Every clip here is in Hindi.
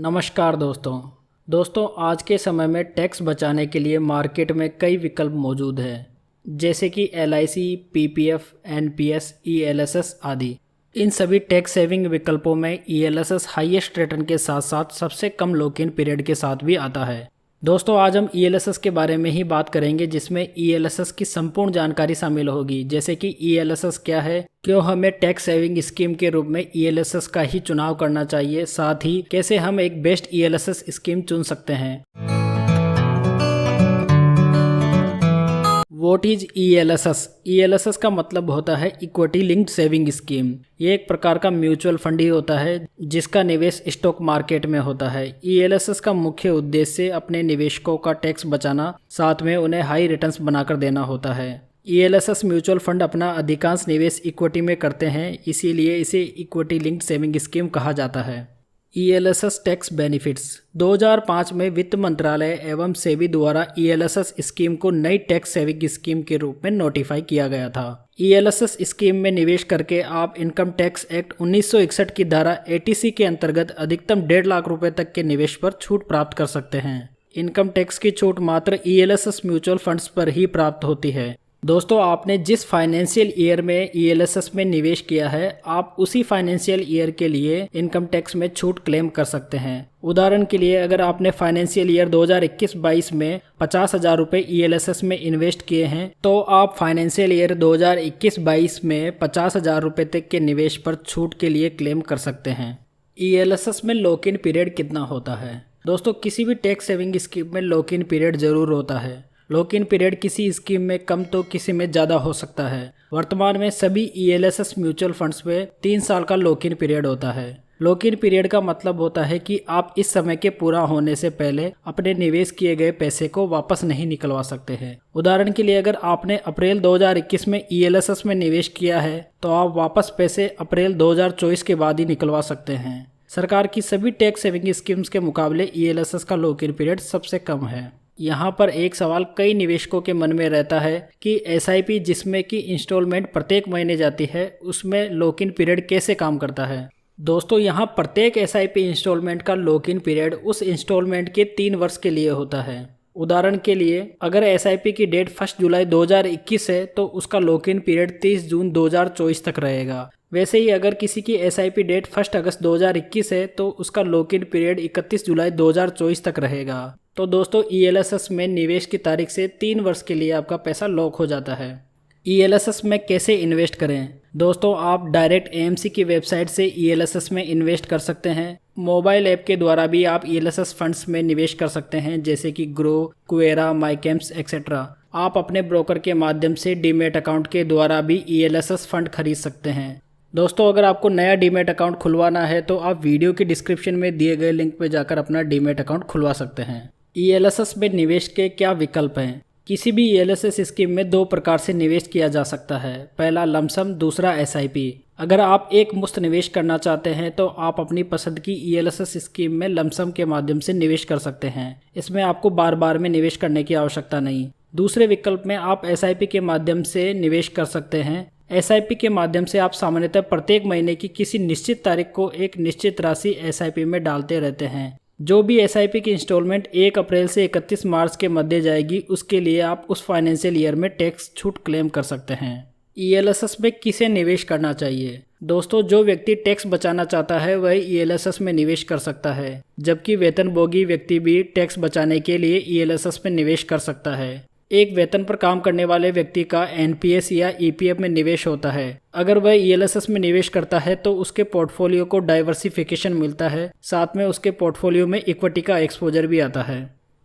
नमस्कार दोस्तों आज के समय में टैक्स बचाने के लिए मार्केट में कई विकल्प मौजूद हैं, जैसे कि LIC, PPF, NPS, ELSS आदि। इन सभी टैक्स सेविंग विकल्पों में ELSS हाईएस्ट रिटर्न के साथ साथ सबसे कम लॉक इन पीरियड के साथ भी आता है। दोस्तों आज हम ELSS के बारे में ही बात करेंगे, जिसमें ELSS की संपूर्ण जानकारी शामिल होगी, जैसे कि ELSS क्या है, क्यों हमें टैक्स सेविंग स्कीम के रूप में ELSS का ही चुनाव करना चाहिए, साथ ही कैसे हम एक बेस्ट ELSS स्कीम चुन सकते हैं। What is ELSS? ELSS का मतलब होता है इक्विटी लिंक्ड सेविंग स्कीम। ये एक प्रकार का म्यूचुअल फंड ही होता है जिसका निवेश स्टॉक मार्केट में होता है। ELSS का मुख्य उद्देश्य अपने निवेशकों का टैक्स बचाना, साथ में उन्हें हाई रिटर्न्स बनाकर देना होता है। ELSS म्यूचुअल फंड अपना अधिकांश निवेश इक्विटी में करते हैं, इसीलिए इसे इक्विटी लिंक्ड सेविंग स्कीम कहा जाता है। ELSS tax benefits. 2005 में वित्त मंत्रालय एवं सेबी द्वारा ELSS स्कीम को नई टैक्स सेविंग स्कीम के रूप में नोटिफाई किया गया था। ELSS स्कीम में निवेश करके आप इनकम टैक्स एक्ट 1961 की धारा 80C के अंतर्गत अधिकतम 1.5 लाख रुपए तक के निवेश पर छूट प्राप्त कर सकते हैं। इनकम टैक्स की छूट मात्र ELSS म्यूचुअल फंड्स पर ही प्राप्त होती है। दोस्तों आपने जिस फाइनेंशियल ईयर में ELSS में निवेश किया है, आप उसी फाइनेंशियल ईयर के लिए इनकम टैक्स में छूट क्लेम कर सकते हैं। उदाहरण के लिए अगर आपने फाइनेंशियल ईयर 2021-22 में 50,000 रुपये ELSS में इन्वेस्ट किए हैं, तो आप फाइनेंशियल ईयर 2021-22 में 50,000 रुपये तक के निवेश पर छूट के लिए क्लेम कर सकते हैं। ELSS में लॉक इन पीरियड कितना होता है? दोस्तों किसी भी टैक्स सेविंग स्कीम में लॉक इन पीरियड जरूर होता है। लॉक इन पीरियड किसी स्कीम में कम तो किसी में ज़्यादा हो सकता है। वर्तमान में सभी ELSS म्यूचुअल फंड्स में 3 साल का लॉक इन पीरियड होता है। लॉक इन पीरियड का मतलब होता है कि आप इस समय के पूरा होने से पहले अपने निवेश किए गए पैसे को वापस नहीं निकलवा सकते हैं। उदाहरण के लिए अगर आपने अप्रैल 2021 में ELSS में निवेश किया है, तो आप वापस पैसे अप्रैल 2024 के बाद ही निकलवा सकते हैं। सरकार की सभी टैक्स सेविंग स्कीम्स के मुकाबले ELSS का लॉक इन पीरियड सबसे कम है। यहाँ पर एक सवाल कई निवेशकों के मन में रहता है कि SIP जिसमें कि इंस्टॉलमेंट प्रत्येक महीने जाती है, उसमें लॉक इन पीरियड कैसे काम करता है? दोस्तों यहाँ प्रत्येक SIP इंस्टॉलमेंट का लॉक इन पीरियड उस इंस्टॉलमेंट के 3 वर्ष के लिए होता है। उदाहरण के लिए अगर SIP की डेट 1 जुलाई 2021 है, तो उसका लॉक इन पीरियड 30 जून 2024 तक रहेगा। वैसे ही अगर किसी की SIP डेट 1 अगस्त 2021 है, तो उसका लॉक इन पीरियड 31 जुलाई 2024 तक रहेगा। तो दोस्तों ELSS में निवेश की तारीख से 3 वर्ष के लिए आपका पैसा लॉक हो जाता है। ELSS में कैसे इन्वेस्ट करें? दोस्तों आप डायरेक्ट AMC की वेबसाइट से ELSS में इन्वेस्ट कर सकते हैं। मोबाइल ऐप के द्वारा भी आप ELSS फंड्स में निवेश कर सकते हैं, जैसे कि ग्रो, क्वेरा, माईकेम्स एक्सेट्रा। आप अपने ब्रोकर के माध्यम से डीमेट अकाउंट के द्वारा भी ELSS फंड खरीद सकते हैं। दोस्तों अगर आपको नया डीमेट अकाउंट खुलवाना है, तो आप वीडियो के डिस्क्रिप्शन में दिए गए लिंक पर जाकर अपना डीमेट अकाउंट खुलवा सकते हैं। ELSS में निवेश के क्या विकल्प हैं? किसी भी ELSS स्कीम में 2 प्रकार से निवेश किया जा सकता है। पहला लमसम, दूसरा SIP। अगर आप एक मुश्त निवेश करना चाहते हैं, तो आप अपनी पसंद की ELSS स्कीम में लमसम के माध्यम से निवेश कर सकते हैं। इसमें आपको बार बार में निवेश करने की आवश्यकता नहीं। दूसरे विकल्प में आप SIP के माध्यम से निवेश कर सकते हैं। SIP के माध्यम से आप सामान्यतः प्रत्येक महीने की किसी निश्चित तारीख को एक निश्चित राशि SIP में डालते रहते हैं। जो भी SIP की इंस्टॉलमेंट 1 अप्रैल से 31 मार्च के मध्य जाएगी, उसके लिए आप उस फाइनेंशियल ईयर में टैक्स छूट क्लेम कर सकते हैं। ELSS में किसे निवेश करना चाहिए? दोस्तों जो व्यक्ति टैक्स बचाना चाहता है वह ELSS में निवेश कर सकता है, जबकि वेतनभोगी व्यक्ति भी टैक्स बचाने के लिए ELSS में निवेश कर सकता है। एक वेतन पर काम करने वाले व्यक्ति का NPS या EPF में निवेश होता है। अगर वह ELSS में निवेश करता है, तो उसके पोर्टफोलियो को डाइवर्सिफिकेशन मिलता है, साथ में उसके पोर्टफोलियो में इक्विटी का एक्सपोजर भी आता है।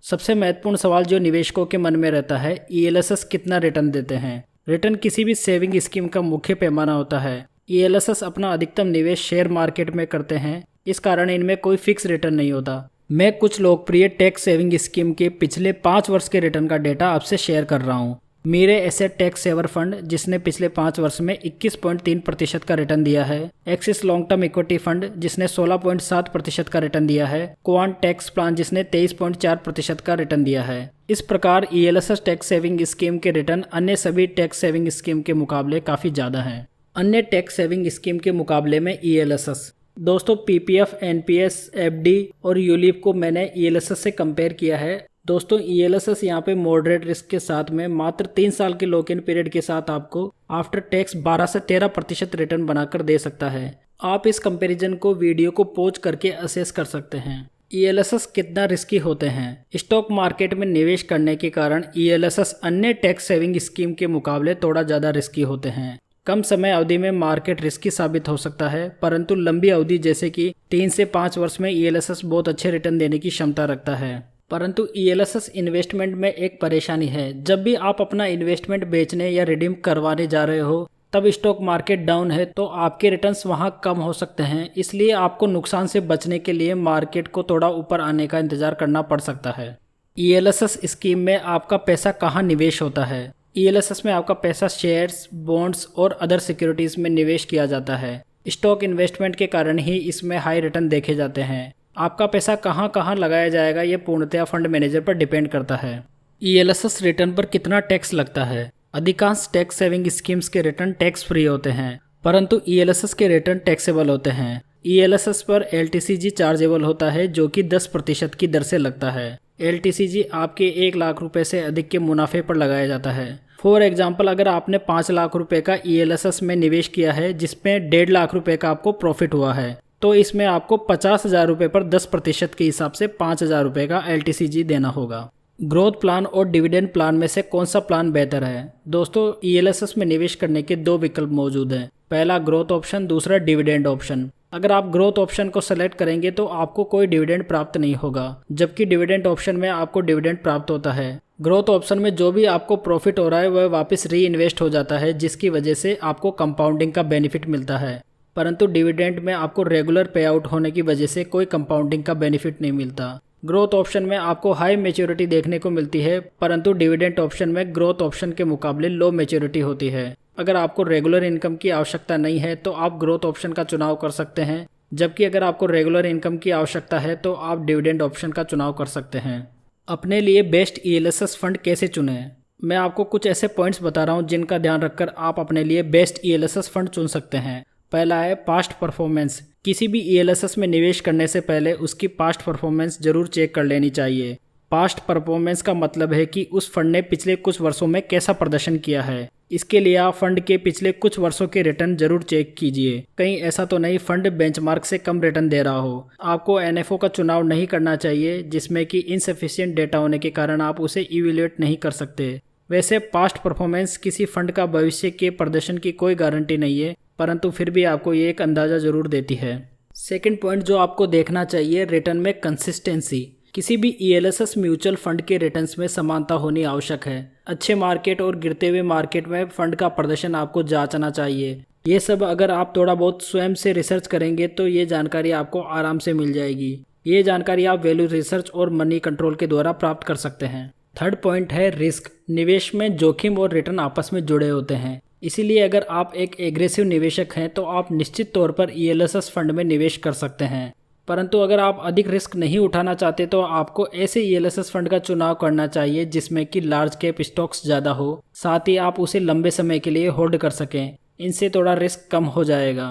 सबसे महत्वपूर्ण सवाल जो निवेशकों के मन में रहता है, ELSS कितना रिटर्न देते हैं? रिटर्न किसी भी सेविंग स्कीम का मुख्य पैमाना होता है। ELSS अपना अधिकतम निवेश शेयर मार्केट में करते हैं, इस कारण इनमें कोई फिक्स रिटर्न नहीं होता। मैं कुछ लोकप्रिय टैक्स सेविंग स्कीम के पिछले 5 वर्ष के रिटर्न का डेटा आपसे शेयर कर रहा हूँ। मेरे एसेट टैक्स सेवर फंड, जिसने पिछले 5 वर्ष में 21.3% का रिटर्न दिया है। Axis long term equity fund, जिसने 16.7% का रिटर्न दिया है। क्वांट टैक्स प्लान, जिसने 23.4% का रिटर्न दिया है। इस प्रकार ELSS टैक्स सेविंग स्कीम के रिटर्न अन्य सभी टैक्स सेविंग स्कीम के मुकाबले काफ़ी ज़्यादा हैं। अन्य टैक्स सेविंग स्कीम के मुकाबले में ELSS दोस्तों पीपीएफ, एनपीएस, एफडी और यूलिप को मैंने ईएलएसएस से कंपेयर किया है। दोस्तों ईएलएसएस यहाँ पे मॉडरेट रिस्क के साथ में मात्र 3 साल के लॉक इन पीरियड के साथ आपको आफ्टर टैक्स 12 से 13% रिटर्न बनाकर दे सकता है। आप इस कंपैरिजन को वीडियो को पॉज करके असेस कर सकते हैं। ईएलएसएस कितना रिस्की होते हैं? स्टॉक मार्केट में निवेश करने के कारण ईएलएसएस अन्य टैक्स सेविंग स्कीम के मुकाबले थोड़ा ज़्यादा रिस्की होते हैं। कम समय अवधि में मार्केट रिस्की साबित हो सकता है, परंतु लंबी अवधि जैसे कि 3 से 5 वर्ष में ईएलएसएस बहुत अच्छे रिटर्न देने की क्षमता रखता है। परंतु ईएलएसएस इन्वेस्टमेंट में एक परेशानी है। जब भी आप अपना इन्वेस्टमेंट बेचने या रिडीम करवाने जा रहे हो तब स्टॉक मार्केट डाउन है तो आपके रिटर्न्स वहां कम हो सकते हैं। इसलिए आपको नुकसान से बचने के लिए मार्केट को थोड़ा ऊपर आने का इंतजार करना पड़ सकता है। ईएलएसएस स्कीम में आपका पैसा कहाँ निवेश होता है? ईएलएसएस में आपका पैसा शेयर्स, बॉन्ड्स और अदर सिक्योरिटीज में निवेश किया जाता है। स्टॉक इन्वेस्टमेंट के कारण ही इसमें हाई रिटर्न देखे जाते हैं। आपका पैसा कहाँ कहाँ लगाया जाएगा ये पूर्णतया फंड मैनेजर पर डिपेंड करता है। ईएलएसएस रिटर्न पर कितना टैक्स लगता है? अधिकांश टैक्स सेविंग स्कीम्स के रिटर्न टैक्स फ्री होते हैं, परंतु ईएलएसएस के रिटर्न टैक्सेबल होते हैं। ईएलएसएस पर एलटीसीजी चार्जेबल होता है जो कि 10% की दर से लगता है। एलटीसीजी आपके 1 लाख रुपए से अधिक के मुनाफे पर लगाया जाता है। फॉर एग्जाम्पल, अगर आपने 5 लाख रुपए का ईएलएसएस में निवेश किया है जिसमें 1.5 लाख रुपए का आपको प्रॉफिट हुआ है, तो इसमें आपको 50,000 रुपये पर 10% के हिसाब से 5,000 रुपये का एलटीसीजी देना होगा। ग्रोथ प्लान और डिविडेंड प्लान में से कौन सा प्लान बेहतर है? दोस्तों ईएलएसएस में निवेश करने के 2 विकल्प मौजूद हैं। पहला ग्रोथ ऑप्शन, दूसरा डिविडेंड ऑप्शन। अगर आप ग्रोथ ऑप्शन को सेलेक्ट करेंगे तो आपको कोई डिविडेंड प्राप्त नहीं होगा, जबकि डिविडेंड ऑप्शन में आपको डिविडेंड प्राप्त होता है। ग्रोथ ऑप्शन में जो भी आपको प्रॉफिट हो रहा है वह वापस री इन्वेस्ट हो जाता है, जिसकी वजह से आपको कंपाउंडिंग का बेनिफिट मिलता है। परंतु डिविडेंड में आपको रेगुलर पे आउट होने की वजह से कोई कंपाउंडिंग का बेनिफिट नहीं मिलता। ग्रोथ ऑप्शन में आपको हाई मैच्योरिटी देखने को मिलती है, परंतु डिविडेंड ऑप्शन में ग्रोथ ऑप्शन के मुकाबले लो मैच्योरिटी होती है। अगर आपको रेगुलर इनकम की आवश्यकता नहीं है तो आप ग्रोथ ऑप्शन का चुनाव कर सकते हैं, जबकि अगर आपको रेगुलर इनकम की आवश्यकता है तो आप डिविडेंड ऑप्शन का चुनाव कर सकते हैं। अपने लिए बेस्ट ईएलएसएस फंड कैसे चुनें? मैं आपको कुछ ऐसे पॉइंट्स बता रहा हूँ जिनका ध्यान रखकर आप अपने लिए बेस्ट ईएलएसएस फंड चुन सकते हैं। पहला है पास्ट परफॉर्मेंस। किसी भी ईएलएसएस में निवेश करने से पहले उसकी पास्ट परफॉर्मेंस जरूर चेक कर लेनी चाहिए। पास्ट परफॉर्मेंस का मतलब है कि उस फंड ने पिछले कुछ वर्षों में कैसा प्रदर्शन किया है। इसके लिए आप फंड के पिछले कुछ वर्षों के रिटर्न जरूर चेक कीजिए। कहीं ऐसा तो नहीं फंड बेंचमार्क से कम रिटर्न दे रहा हो। आपको एनएफओ का चुनाव नहीं करना चाहिए जिसमें कि इनसफिशिएंट डेटा होने के कारण आप उसे इवैल्यूएट नहीं कर सकते। वैसे पास्ट परफॉर्मेंस किसी फंड का भविष्य के प्रदर्शन की कोई गारंटी नहीं है, परंतु फिर भी आपको ये एक अंदाजा जरूर देती है। सेकंड पॉइंट जो आपको देखना चाहिए, रिटर्न में कंसिस्टेंसी। किसी भी ईएलएसएस म्यूचुअल फंड के रिटर्न्स में समानता होनी आवश्यक है। अच्छे मार्केट और गिरते हुए मार्केट में फंड का प्रदर्शन आपको जांचना चाहिए। ये सब अगर आप थोड़ा बहुत स्वयं से रिसर्च करेंगे तो ये जानकारी आपको आराम से मिल जाएगी। ये जानकारी आप वैल्यू रिसर्च और मनी कंट्रोल के द्वारा प्राप्त कर सकते हैं। थर्ड पॉइंट है रिस्क। निवेश में जोखिम और रिटर्न आपस में जुड़े होते हैं, इसीलिए अगर आप एक एग्रेसिव निवेशक हैं तो आप निश्चित तौर पर ईएलएसएस फंड में निवेश कर सकते हैं। परंतु अगर आप अधिक रिस्क नहीं उठाना चाहते तो आपको ऐसे ईएलएसएस फंड का चुनाव करना चाहिए जिसमें कि लार्ज कैप स्टॉक्स ज़्यादा हो, साथ ही आप उसे लंबे समय के लिए होल्ड कर सकें। इनसे थोड़ा रिस्क कम हो जाएगा।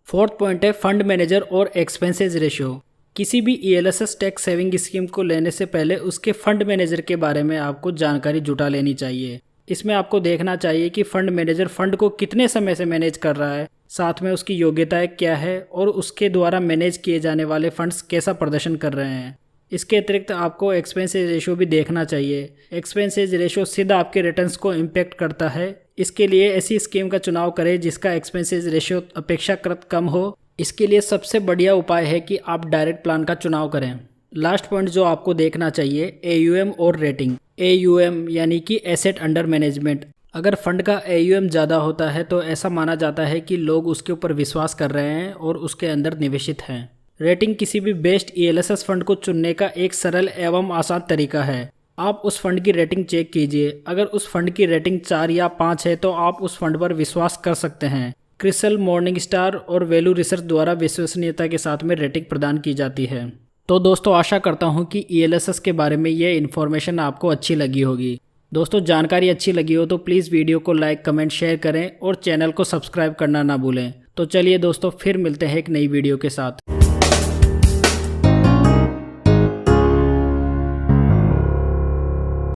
फोर्थ पॉइंट है फंड मैनेजर और एक्सपेंसेस रेशियो। किसी भी ईएलएसएस टैक्स सेविंग स्कीम को लेने से पहले उसके फंड मैनेजर के बारे में आपको जानकारी जुटा लेनी चाहिए। इसमें आपको देखना चाहिए कि फंड मैनेजर फंड को कितने समय से मैनेज कर रहा है, साथ में उसकी योग्यताएं क्या है और उसके द्वारा मैनेज किए जाने वाले फंड्स कैसा प्रदर्शन कर रहे हैं। इसके अतिरिक्त आपको एक्सपेंसेस रेशियो भी देखना चाहिए। एक्सपेंसेस रेशियो सीधा आपके रिटर्न्स को इम्पैक्ट करता है। इसके लिए ऐसी स्कीम का चुनाव करें जिसका एक्सपेंसेस रेशियो अपेक्षाकृत कम हो। इसके लिए सबसे बढ़िया उपाय है कि आप डायरेक्ट प्लान का चुनाव करें। लास्ट पॉइंट जो आपको देखना चाहिए, एयूएम और रेटिंग। एयूएम यानी कि एसेट अंडर मैनेजमेंट। अगर फंड का एयूएम ज़्यादा होता है तो ऐसा माना जाता है कि लोग उसके ऊपर विश्वास कर रहे हैं और उसके अंदर निवेशित हैं। रेटिंग किसी भी बेस्ट ईएलएसएस फंड को चुनने का एक सरल एवं आसान तरीका है। आप उस फंड की रेटिंग चेक कीजिए। अगर उस फंड की रेटिंग 4 या 5 है तो आप उस फंड पर विश्वास कर सकते हैं। क्रिसल, मॉर्निंगस्टार और वैल्यू रिसर्च द्वारा विश्वसनीयता के साथ में रेटिंग प्रदान की जाती है। तो दोस्तों आशा करता हूं कि ईएलएसएस के बारे में ये इन्फॉर्मेशन आपको अच्छी लगी होगी। दोस्तों जानकारी अच्छी लगी हो तो प्लीज़ वीडियो को लाइक, कमेंट, शेयर करें और चैनल को सब्सक्राइब करना ना भूलें तो चलिए दोस्तों, फिर मिलते हैं एक नई वीडियो के साथ।